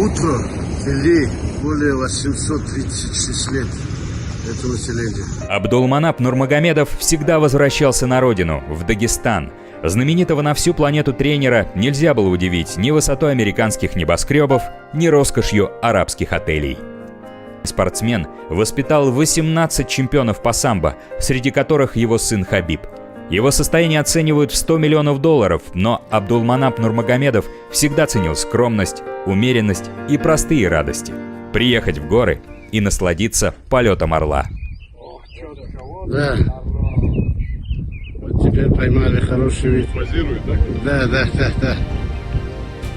утро вели более 836 лет это население. Абдулманап Нурмагомедов всегда возвращался на родину, в Дагестан. Знаменитого на всю планету тренера нельзя было удивить ни высотой американских небоскребов, ни роскошью арабских отелей. Спортсмен воспитал 18 чемпионов по самбо, среди которых его сын Хабиб. Его состояние оценивают в $100 миллионов, но Абдулманап Нурмагомедов всегда ценил скромность, умеренность и простые радости. Приехать в горы и насладиться полетом орла. Да. Вот теперь поймали хороший вид. Позирует, да? Да.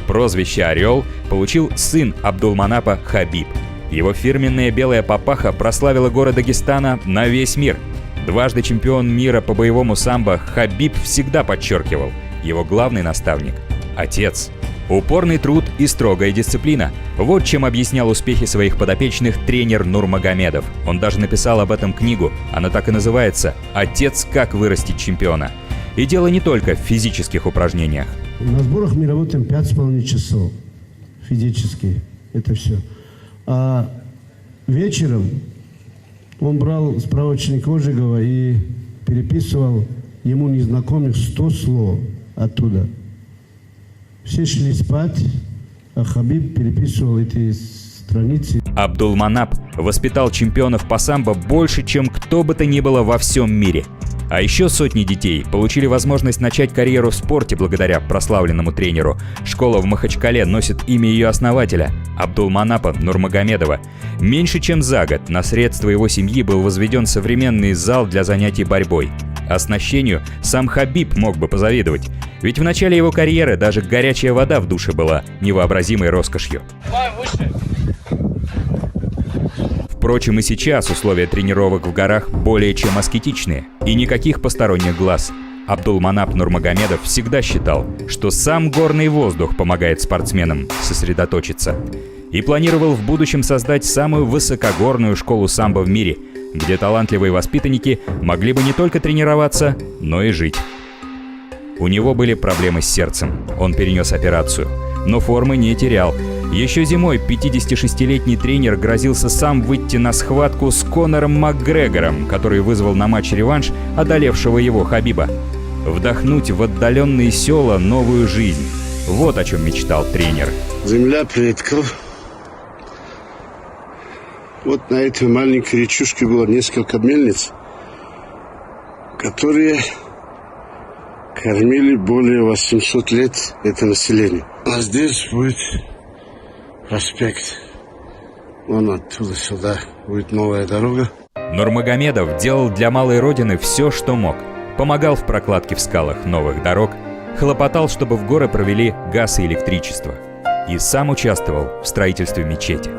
Прозвище «Орел» получил сын Абдулманапа Хабиб. Его фирменная белая папаха прославила горы Дагестана на весь мир. Дважды чемпион мира по боевому самбо Хабиб всегда подчеркивал: его главный наставник – отец. Упорный труд и строгая дисциплина – вот чем объяснял успехи своих подопечных тренер Нурмагомедов. Он даже написал об этом книгу, она так и называется «Отец, как вырастить чемпиона». И дело не только в физических упражнениях. На сборах мы работаем 5,5 часов физически, это все. А вечером он брал справочник Ожегова и переписывал ему незнакомых 100 слов оттуда. Все шли спать, а Хабиб переписывал эти страницы. Абдулманап воспитал чемпионов по самбо больше, чем кто бы то ни было во всем мире. А еще сотни детей получили возможность начать карьеру в спорте благодаря прославленному тренеру. Школа в Махачкале носит имя ее основателя – Абдулманапа Нурмагомедова. Меньше чем за год на средства его семьи был возведен современный зал для занятий борьбой. Оснащению сам Хабиб мог бы позавидовать, ведь в начале его карьеры даже горячая вода в душе была невообразимой роскошью. Впрочем, и сейчас условия тренировок в горах более чем аскетичные, и никаких посторонних глаз. Абдулманап Нурмагомедов всегда считал, что сам горный воздух помогает спортсменам сосредоточиться. И планировал в будущем создать самую высокогорную школу самбо в мире, где талантливые воспитанники могли бы не только тренироваться, но и жить. У него были проблемы с сердцем, он перенес операцию, но формы не терял. Еще зимой 56-летний тренер грозился сам выйти на схватку с Конором Макгрегором, который вызвал на матч-реванш одолевшего его Хабиба. Вдохнуть в отдаленные села новую жизнь. Вот о чем мечтал тренер. Земля предков. Вот на этой маленькой речушке было несколько мельниц, которые кормили более 800 лет это население. А здесь будет проспект. Вон оттуда сюда будет новая дорога. Нурмагомедов делал для малой родины все, что мог. Помогал в прокладке в скалах новых дорог, хлопотал, чтобы в горы провели газ и электричество. И сам участвовал в строительстве мечети.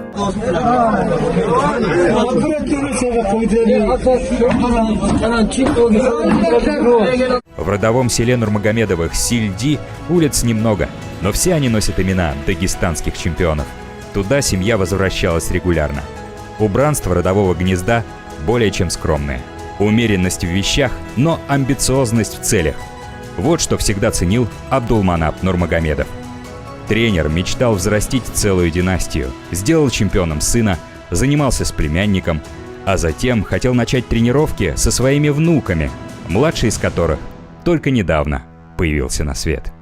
В родовом селе Нурмагомедовых Сильди улиц немного, но все они носят имена дагестанских чемпионов. Туда семья возвращалась регулярно. Убранство родового гнезда более чем скромное. Умеренность в вещах, но амбициозность в целях. Вот что всегда ценил Абдулманап Нурмагомедов. Тренер мечтал взрастить целую династию, сделал чемпионом сына, занимался с племянником, а затем хотел начать тренировки со своими внуками, младший из которых только недавно появился на свет.